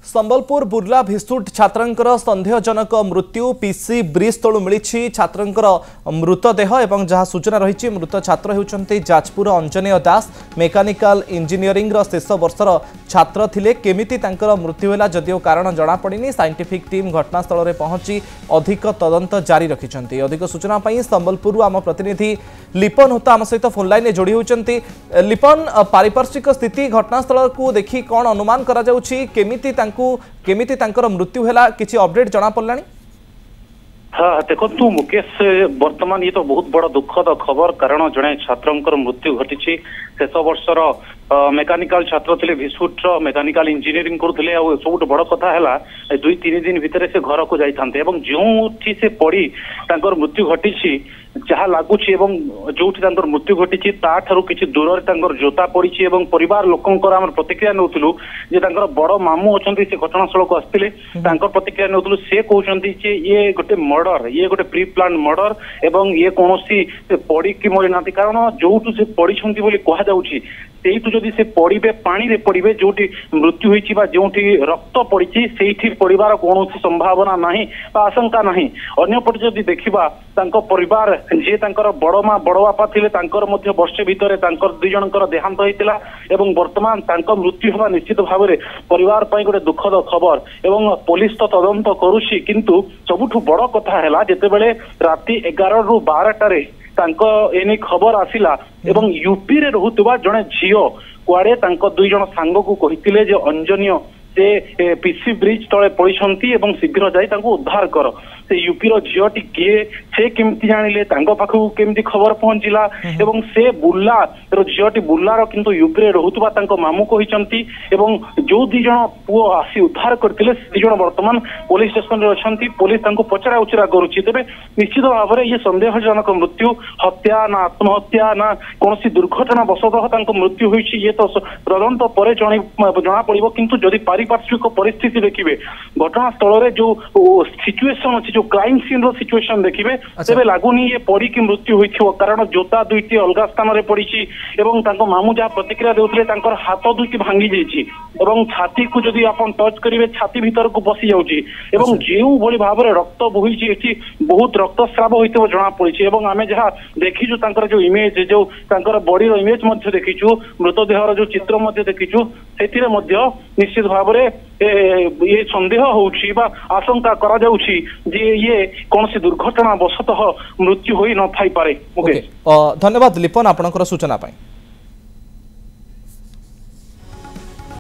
संबलपुर बुर्ला भिस्तुट छात्रंकर संदेहजनक मृत्यु PC bridge तलु मिली छात्रंकर मृतदेह एवं जहाँ सूचना रही मृत छात्र होती जाजपुर अंजनेय दास मेकानिकल इंजीनियरिंग शेष वर्षर छात्र थिले केमिति तांकर मृत्यु है जदिओ कारण जना पड़नी साइंटिफिक टीम घटनास्थल में पहुंची अधिक तदंत जारी रखिंट अधिक सूचना संबलपुर आम प्रतिनिधि लिपन होता आम सहित फोन लाइन जोड़ी होती। लिपन पारिपार्श्विक स्थिति घटनास्थल को देखी कौन अनुमान करा जाउछि केमिति तांकर मृत्यु है किसी अपडेट जना पड़लानी? हाँ देखो मुकेश वर्तमान ये तो बहुत बड़ा दुखद खबर कारण जड़े छात्र मृत्यु घटी शेष वर्षर मेकानिकल छात्र थे भिस्फुट मेकानिकल इंजीनियरिंग करुले सब बड़ कथा है 2-3 दिन भितर से घर को जाते जो से पड़ी मृत्यु घटी जहाँ लगुच जो मृत्यु घटी ताठू किसी दूर जोता पड़ी परिवार लोकंर आम प्रतिक्रिया नौलु बड़ मामू अच्छा से घटनास्थल को आसते प्रतिक्रिया नौलु से कहते ये गोटे मर्डर ये गोटे प्री प्लान मर्डर एवं ये कौन पड़ी कि मरी ना कारण जो से पड़ी कहुच्छी जदि से पड़े पानी रे पड़े जो मृत्यु होती जो रक्त पड़ी से पड़ार कौन संभावना ना आशंका ना अंपटे जदि देखा परिवार जी बड़ माँ बड़ बापा थे वर्षे भितर 2 जनकर देहांत होता एवं वर्तमान मृत्यु होगा निश्चित भाव में परिवार गोटे दुखद खबर एवं पुलिस तो तदंत करुच्ची किंतु सबुठ बड़ कथा है जितेबले राति 11 ରୁ 12 एने खबर आसिला एवं यूपी रे रहुतबा जने झियो कुआडे 2 जन सांग को कहितिले जे अंजनीय से पीसी ब्रिज तले पड़ती एवं शीघ्र जाई उद्धार कर से यूपी झीटी किए से केमती जानिले पाखु केमती खबर पहुंचला एवं से बुर्ला झीटी बुर्लार किंतु यूपी रे रहुतबा मामू कहिसंती एवं जो 2 जन पुओ आसी उद्धार करथिले 2 जन वर्तमान पुलिस स्टेशन रे अछंती पुलिस पचरा उचरा करुछि तेबे निश्चित भाव में ये संदेहजनक मृत्यु हत्या ना आत्महत्या ना कौन दुर्घटना वशतः मृत्यु होइछि ये तो तदंत पर जना पड़िबो किंतु जदि पारिपार्श्विक परिस्थिति देखिए घटनास्थल में जो सिचुएशन अच्छी जो क्राइम सीन रो सिचुएशन देखिए तेरे लगुनि ये पड़ी की मृत्यु होती कारण जोता 2टी अलग स्थान में पड़ी मामू जहाँ प्रतिक्रिया देते हाथ 2टी भांगी जाइए छाती को जदि आप टच करेंगे छाती भीतर को पशि जाऊँगी जो भली भाव में रक्त बोही बहुत रक्तस्राव होता जना पड़ी आम जहाँ देखीचु जो इमेज जो बॉडी इमेज देखीचु मृतदेहर जो चित्र देखीचु से निश्चित भाव ये संदेह होउछि बा आशंका करा जाउछि जे ये कौन सी दुर्घटना वशतः मृत्यु होई न थाई पारे। धन्यवाद लिपन आपनकर सूचना पाई।